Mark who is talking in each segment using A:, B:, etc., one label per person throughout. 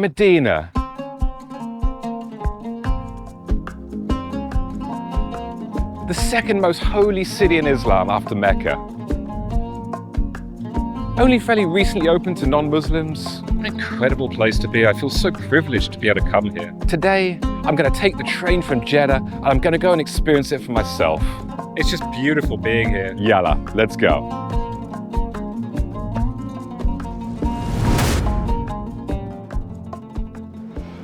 A: Medina. The second most holy city in Islam after Mecca. Only fairly recently opened to non-Muslims. What an incredible place to be. I feel so privileged to be able to come here. Today, I'm going to take the train from Jeddah and I'm going to go and experience it for myself. It's just beautiful being here. Yalla, let's go.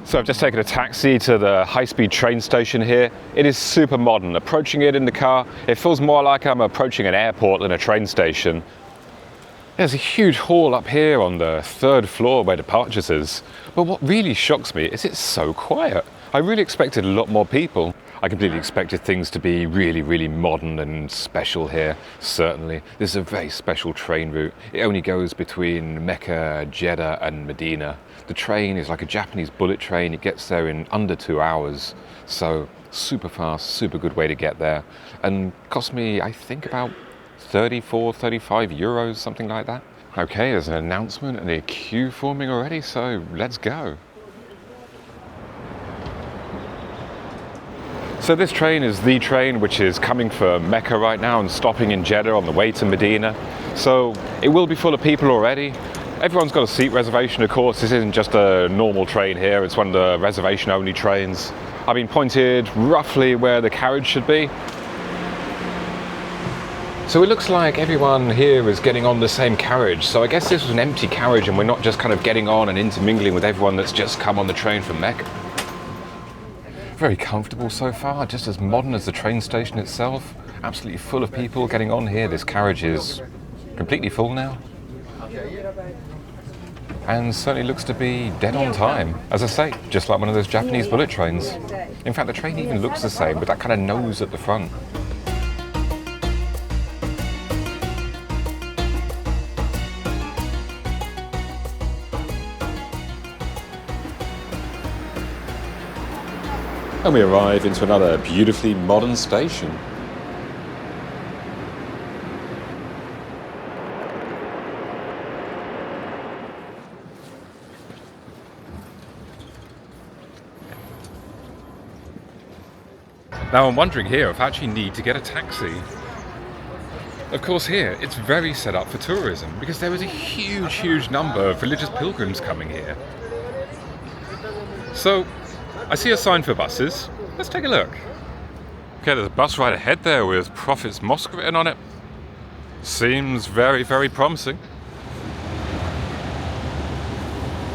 A: So I've just taken a taxi to the high-speed train station here. It is super modern. Approaching it in the car, it feels more like I'm approaching an airport than a train station. There's a huge hall up here on the third floor where departures is. But what really shocks me is it's so quiet. I really expected a lot more people. I completely expected things to be really modern and special here, certainly. This is a very special train route. It only goes between Mecca, Jeddah and Medina. The train is like a Japanese bullet train. It gets there in under 2 hours. So super fast, super good way to get there. And cost me, I think, about 34, 35 euros, something like that. Okay, there's an announcement and a queue forming already, so let's go. So this train is the train which is coming for Mecca right now and stopping in Jeddah on the way to Medina. So it will be full of people already. Everyone's got a seat reservation, of course. This isn't just a normal train here, it's one of the reservation-only trains. I've been pointed roughly where the carriage should be. So it looks like everyone here is getting on the same carriage. So I guess this was an empty carriage and we're not just kind of getting on and intermingling with everyone that's just come on the train from Mecca. Very comfortable so far, just as modern as the train station itself. Absolutely full of people getting on here. This carriage is completely full now. And certainly looks to be dead on time. As I say, just like one of those Japanese bullet trains. In fact, the train even looks the same with that kind of nose at the front. And we arrive into another beautifully modern station. Now I'm wondering here if I actually need to get a taxi. Of course here, it's very set up for tourism because there is a huge number of religious pilgrims coming here. So, I see a sign for buses. Let's take a look. Okay, there's a bus right ahead there with Prophet's Mosque written on it. Seems very promising.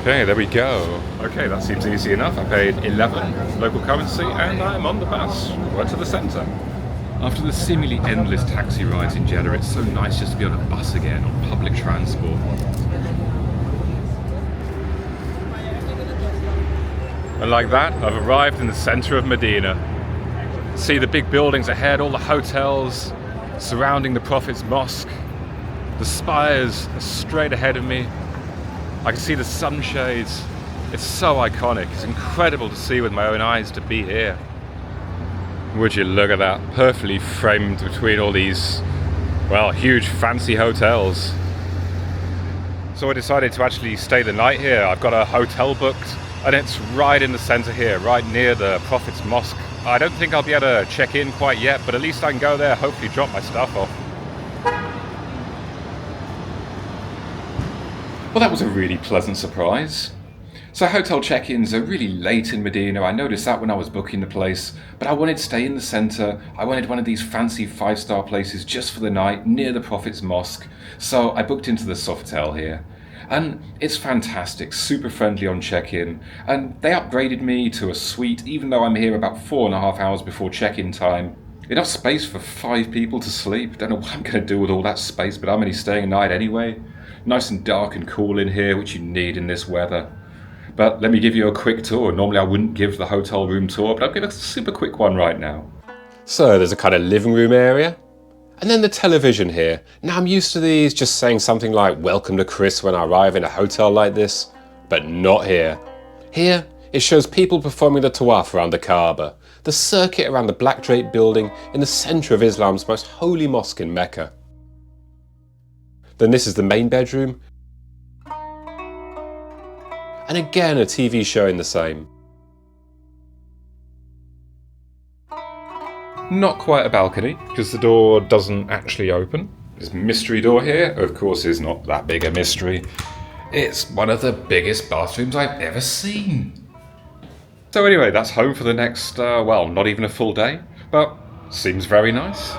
A: Okay, there we go. Okay, that seems easy enough. I paid 11 local currency and I'm on the bus right to the centre. After the seemingly endless taxi rides in Jeddah, it's so nice just to be on a bus again, on public transport. And like that, I've arrived in the centre of Medina. See the big buildings ahead, all the hotels surrounding the Prophet's Mosque. The spires are straight ahead of me. I can see the sunshades. It's so iconic. It's incredible to see with my own eyes to be here. Would you look at that, perfectly framed between all these, well, huge fancy hotels. So I decided to actually stay the night here. I've got a hotel booked and it's right in the centre here, right near the Prophet's Mosque. I don't think I'll be able to check in quite yet, but at least I can go there, hopefully drop my stuff off. Well, that was a really pleasant surprise. So hotel check-ins are really late in Medina. I noticed that when I was booking the place, but I wanted to stay in the centre. I wanted one of these fancy 5-star places just for the night near the Prophet's Mosque. So I booked into the Sofitel here. And it's fantastic, super friendly on check-in. And they upgraded me to a suite, even though I'm here about 4.5 hours before check-in time. Enough space for 5 people to sleep. Don't know what I'm going to do with all that space, but I'm only staying a night anyway. Nice and dark and cool in here, which you need in this weather. But let me give you a quick tour. Normally I wouldn't give the hotel room tour, but I'll give a super quick one right now. So there's a kind of living room area. And then the television here. Now I'm used to these just saying something like welcome to Chris when I arrive in a hotel like this, but not here. Here it shows people performing the tawaf around the Kaaba, the circuit around the black draped building in the centre of Islam's most holy mosque in Mecca. Then this is the main bedroom.
B: and again a TV showing the same.
A: Not quite a balcony, because the door doesn't actually open. This mystery door here, of course, is not that big a mystery. It's one of the biggest bathrooms I've ever seen. So anyway, that's home for the next, well, not even a full day, but seems very nice.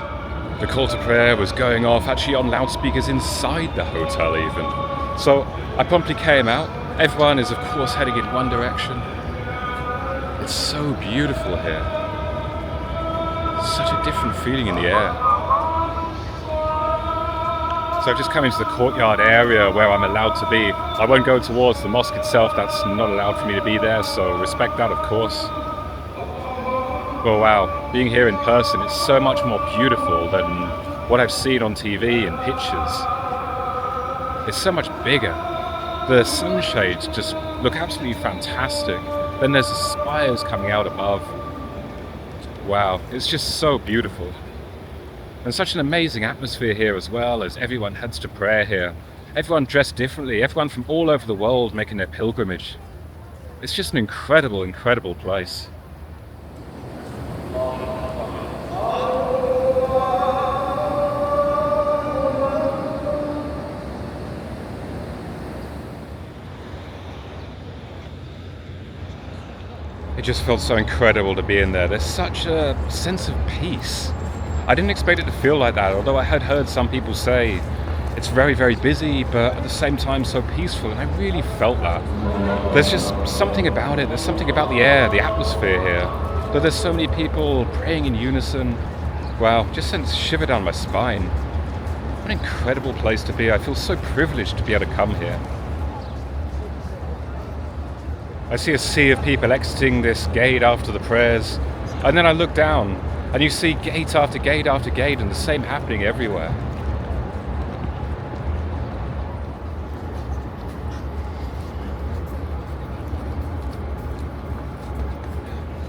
A: The call to prayer was going off actually on loudspeakers inside the hotel even. So I promptly came out. Everyone is of course heading in one direction. It's so beautiful here. Such a different feeling in the air. So I've just come into the courtyard area where I'm allowed to be. I won't go towards the mosque itself, that's not allowed for me to be there, so respect that of course. Oh wow, being here in person is so much more beautiful than what I've seen on TV and pictures. It's so much bigger. The sunshades just look absolutely fantastic. Then there's the spires coming out above. Wow, it's just so beautiful. And such an amazing atmosphere here as well, as everyone heads to prayer here. Everyone dressed differently, everyone from all over the world making their pilgrimage. It's just an incredible, incredible place. It just felt so incredible to be in there. There's such a sense of peace. I didn't expect it to feel like that, although I had heard some people say it's very, very busy, but at the same time so peaceful, and I really felt that. There's just something about it, there's something about the air, the atmosphere here, that there's so many people praying in unison. Wow, just sent a shiver down my spine. What an incredible place to be. I feel so privileged to be able to come here. I see a sea of people exiting this gate after the prayers, and then I look down, and you see gate after gate after gate, and the same happening everywhere.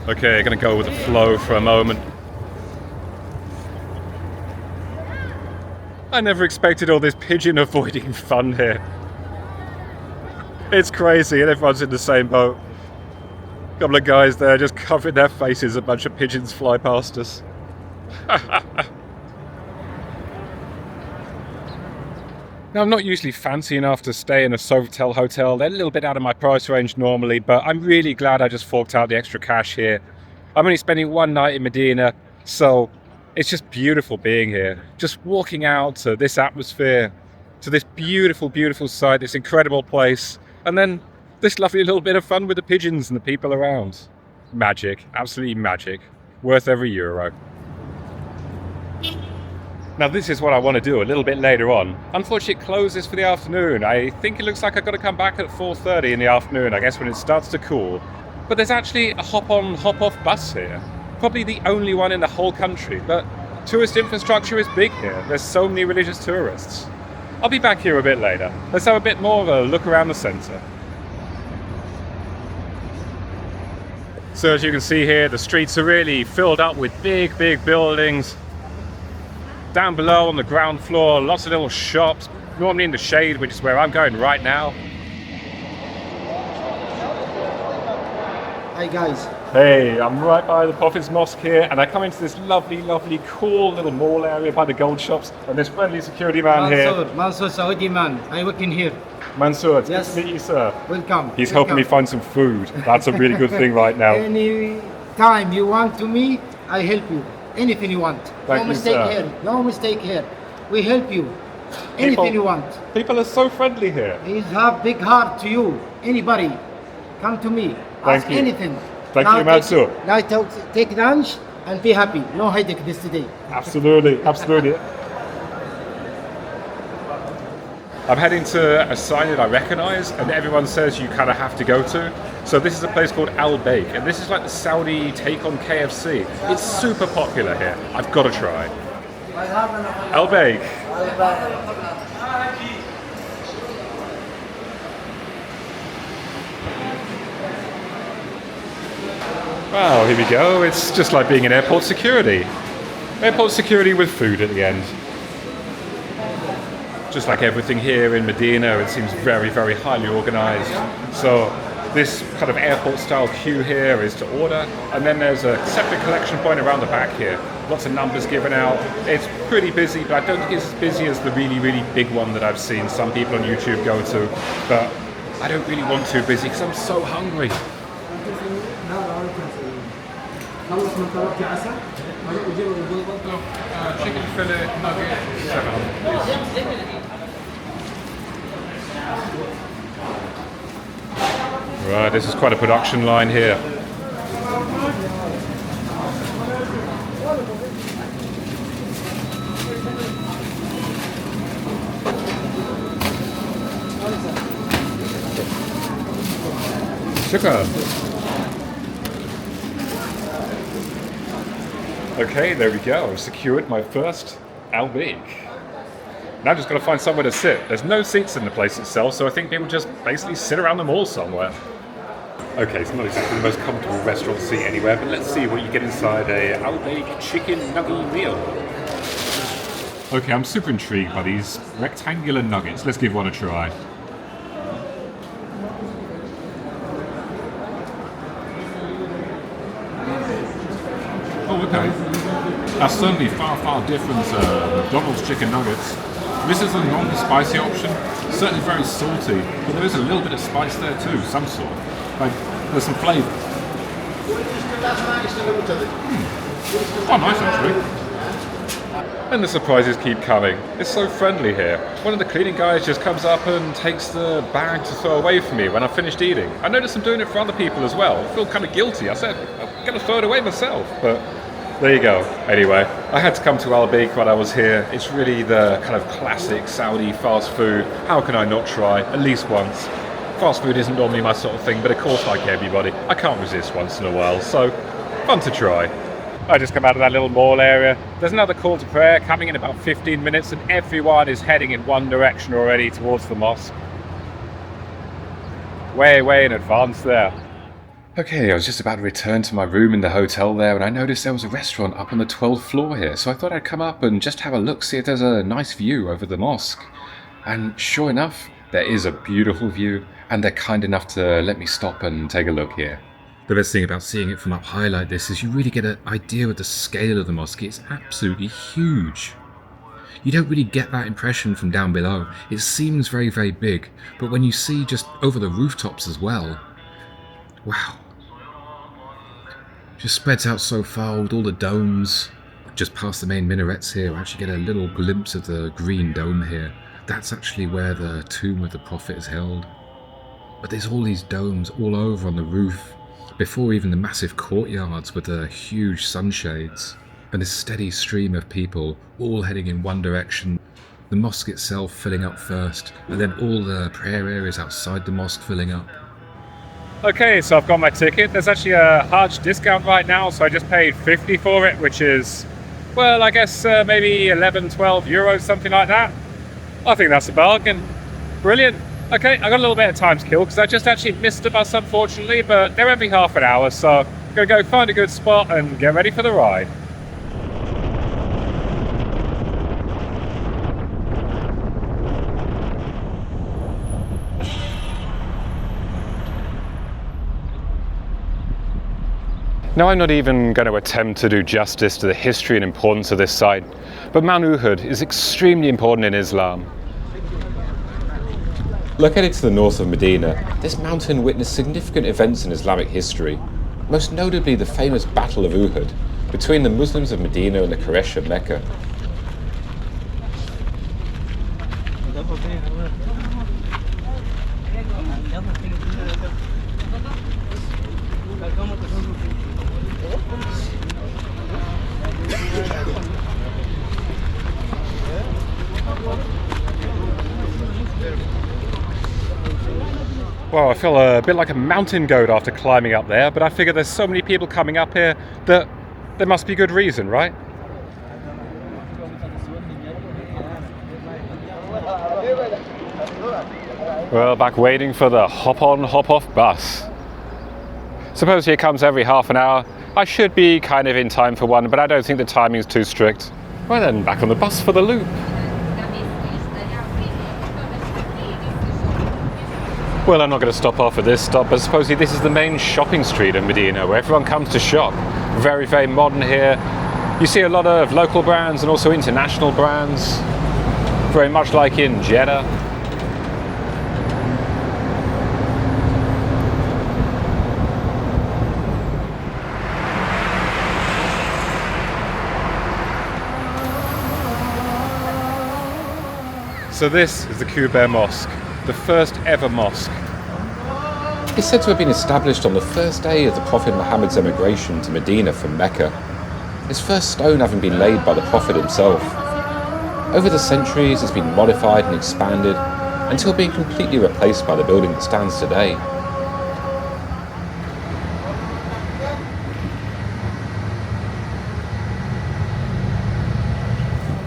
A: Okay, gonna go with the flow for a moment. I never expected all this pigeon avoiding fun here. It's crazy, and everyone's in the same boat. A couple of guys there just covering their faces, a bunch of pigeons fly past us. Now, I'm not usually fancy enough to stay in a Sofitel hotel. They're a little bit out of my price range normally, but I'm really glad I just forked out the extra cash here. I'm only spending one night in Medina, so it's just beautiful being here. Just walking out to this atmosphere, to this beautiful, beautiful site, this incredible place, and then this lovely little bit of fun with the pigeons and the people around. Magic, absolutely magic. Worth every euro. Now this is what I want to do a little bit later on. Unfortunately it closes for the afternoon. I think it looks like I've got to come back at 4:30 in the afternoon, I guess when it starts to cool. But there's actually a hop-on, hop-off bus here. Probably the only one in the whole country, but tourist infrastructure is big here. There's so many religious tourists. I'll be back here a bit later. Let's have a bit more of a look around the centre. So as you can see here, the streets are really filled up with big, big buildings. Down below on the ground floor, lots of little shops, normally in the shade, which is where I'm going right now.
C: Hi guys.
A: Hey, I'm right by the Prophet's Mosque here, and I come into this lovely, lovely, cool little mall area by the gold shops, and this friendly security man here.
C: Mansoor, Saudi man. I work in here.
A: Mansoor, it's
C: Yes.
A: good to meet you, sir.
C: Welcome.
A: He's helping me find some food. That's a really good thing right now.
C: Any time you want to me, I help you. Anything you want.
A: Thank
C: no
A: you,
C: mistake
A: sir.
C: here. No mistake here. We help you. Anything you want.
A: People are so friendly here.
C: He have big heart to you. Anybody, come to me.
A: Thank
C: Ask
A: you.
C: anything.
A: Thank you, Mansoor.
C: Now take lunch and be happy. No headache this today.
A: Absolutely, absolutely. I'm heading to a sign that I recognise and everyone says you kind of have to go to. So this is a place called Al-Baik, and this is like the Saudi take on KFC. It's super popular here. I've got to try. Al-Baik. Wow, here we go. It's just like being in airport security. Airport security with food at the end. Just like everything here in Medina, it seems very, very highly organised. So This kind of airport-style queue here is to order, and then there's a separate collection point around the back here. Lots of numbers given out. It's pretty busy, but I don't think it's as busy as the really, really big one that I've seen some people on YouTube go to. But I don't really want too busy because I'm so hungry. Chicken fillet nugget, 700. Right, this is quite a production line here. Sugar. Okay, there we go. I've secured my first Al-Baik. Now I've just got to find somewhere to sit. There's no seats in the place itself, so I think people just basically sit around the mall somewhere. Okay, it's not exactly the most comfortable restaurant seat anywhere, but let's see what you get inside a Al-Baik chicken nugget meal. Okay, I'm super intrigued by these rectangular nuggets. Let's give one a try. Oh, okay. That's certainly far, far different to McDonald's chicken nuggets. This is a non-spicy option. Certainly very salty, but there is a little bit of spice there too, some sort. Like, there's some flavour. Oh, nice actually. And the surprises keep coming. It's so friendly here. One of the cleaning guys just comes up and takes the bag to throw away for me when I've finished eating. I noticed I'm doing it for other people as well. I feel kind of guilty. I said, I'm going to throw it away myself, but there you go. Anyway, I had to come to Al-Baik while I was here. It's really the kind of classic Saudi fast food. How can I not try at least once? Fast food isn't normally my sort of thing, but of course, like everybody, I can't resist once in a while, so fun to try. I just come out of that little mall area. There's another call to prayer coming in about 15 minutes, and everyone is heading in one direction already towards the mosque. Way in advance there. Okay, I was just about to return to my room in the hotel there, and I noticed there was a restaurant up on the 12th floor here, so I thought I'd come up and just have a look, see if there's a nice view over the mosque. And sure enough, there is a beautiful view, and they're kind enough to let me stop and take a look here. The best thing about seeing it from up high like this is you really get an idea of the scale of the mosque. It's absolutely huge. You don't really get that impression from down below. It seems very, very big, but when you see just over the rooftops as well, wow. Just spreads out so far with all the domes. Just past the main minarets here, I actually get a little glimpse of the green dome here. That's actually where the tomb of the Prophet is held. But there's all these domes all over on the roof, before even the massive courtyards with the huge sunshades. And this steady stream of people all heading in one direction. The mosque itself filling up first, and then all the prayer areas outside the mosque filling up. Okay, so I've got my ticket. There's actually a Hajj discount right now, so I just paid 50 for it, which is, well, I guess maybe 11, 12 euros, something like that. I think that's a bargain. Brilliant. Okay, I got a little bit of time to kill because I just actually missed the bus, unfortunately, but they're every half an hour, so I'm going to go find a good spot and get ready for the ride. Now, I'm not even going to attempt to do justice to the history and importance of this site, but Mount Uhud is extremely important in Islam.
B: Located to the north of Medina, this mountain witnessed significant events in Islamic history, most notably the famous Battle of Uhud between the Muslims of Medina and the Quraysh of Mecca.
A: Well, I feel a bit like a mountain goat after climbing up there, but I figure there's so many people coming up here that there must be good reason, right? Well, back waiting for the hop-on, hop-off bus. Suppose here comes every half an hour. I should be kind of in time for one, but I don't think the timing's too strict. Well then, back on the bus for the loop.
B: Well, I'm not going to stop off at this stop, but supposedly this is the main shopping street in Medina where everyone comes to shop. Very, very modern here. You see a lot of local brands and also international brands, very much like in Jeddah. So this is the Kuber Mosque, the first ever mosque. It's said to have been established on the first day of the Prophet Muhammad's emigration to Medina from Mecca, his first stone having been laid by the Prophet himself. Over the centuries it's been modified and expanded until being completely replaced by the building that stands today.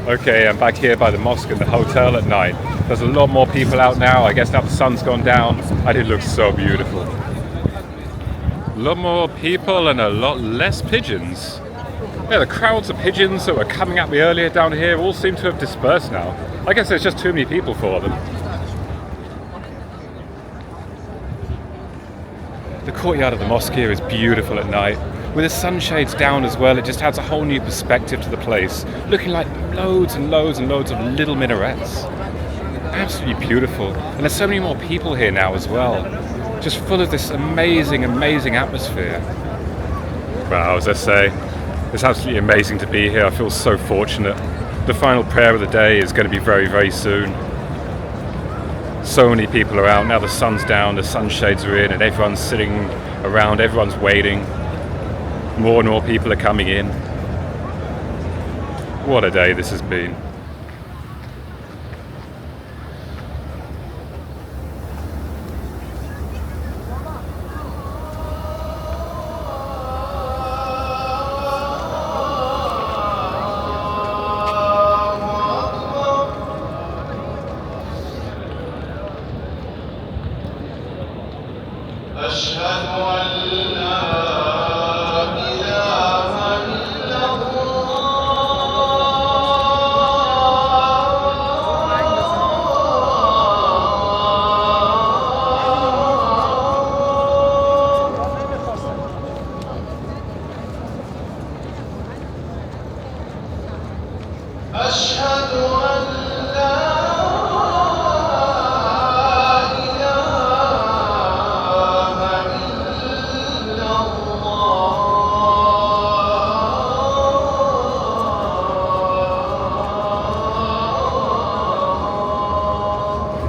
B: Okay, I'm back here by the mosque and the hotel at night. There's a lot more people out now. I guess now the sun's gone down and it looks so beautiful. A lot more people and a lot less pigeons. Yeah, the crowds of pigeons that were coming at me earlier down here all seem to have dispersed now. I guess there's just too many people for them. The courtyard of the mosque here is beautiful at night. With the sunshades down as well, it just adds a whole new perspective to the place, looking like loads and loads and loads of little minarets. Absolutely beautiful. And there's so many more people here now as well, just full of this amazing, amazing atmosphere. Wow, as I say, it's absolutely amazing to be here. I feel so fortunate. The final prayer of the day is going to be very, very soon. So many people are out. Now the sun's down, the sunshades are in, and everyone's sitting around, everyone's waiting. More and more people are coming in. What a day this has been.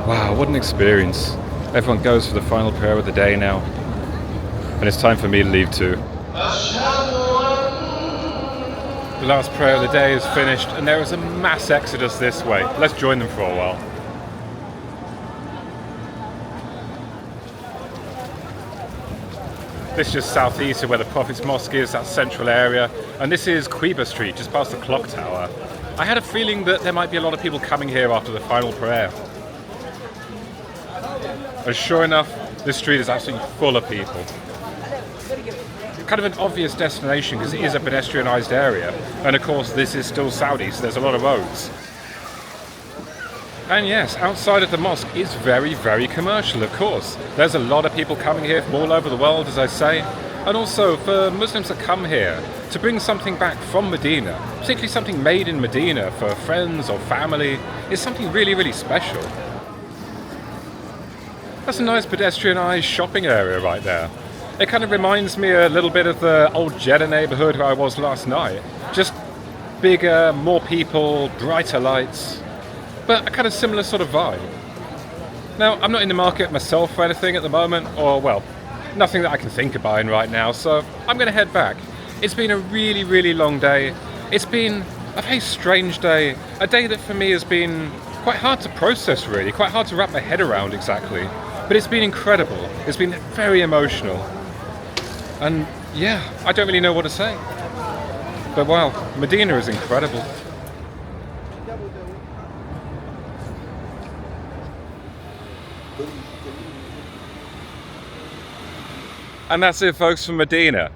B: Wow, what an experience. Everyone goes for the final prayer of the day now. And it's time for me to leave too. The last prayer of the day is finished and there is a mass exodus this way. Let's join them for a while. This is just southeast of where the Prophet's Mosque is, that central area. And this is Quiba Street, just past the clock tower. I had a feeling that there might be a lot of people coming here after the final prayer. And sure enough, this street is absolutely full of people. Kind of an obvious destination because it is a pedestrianised area. And of course, this is still Saudi, so there's a lot of roads. And yes, outside of the mosque is very, very commercial, of course. There's a lot of people coming here from all over the world, as I say. And also, for Muslims that come here to bring something back from Medina, particularly something made in Medina for friends or family, is something really, really special. That's a nice pedestrianised shopping area right there. It kind of reminds me a little bit of the old Jeddah neighbourhood where I was last night. Just bigger, more people, brighter lights, but a kind of similar sort of vibe. Now, I'm not in the market myself for anything at the moment, or well, nothing that I can think of buying right now, so I'm going to head back. It's been a really, really long day. It's been a very strange day, a day that for me has been quite hard to process really, quite hard to wrap my head around exactly. But it's been incredible. It's been very emotional. And yeah, I don't really know what to say. But wow, Medina is incredible. And that's it, folks, from Medina.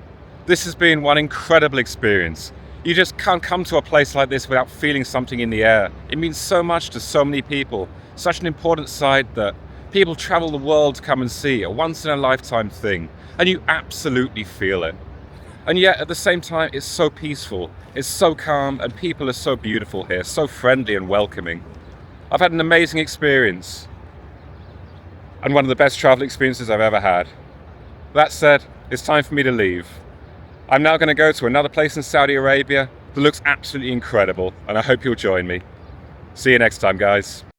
B: This has been one incredible experience. You just can't come to a place like this without feeling something in the air. It means so much to so many people. Such an important site that People travel the world to come and see, a once in a lifetime thing, and you absolutely feel it. And yet at the same time, it's so peaceful, it's so calm, and people are so beautiful here, so friendly and welcoming. I've had an amazing experience, and one of the best travel experiences I've ever had. That said, it's time for me to leave. I'm now going to go to another place in Saudi Arabia that looks absolutely incredible, and I hope you'll join me. See you next time, guys.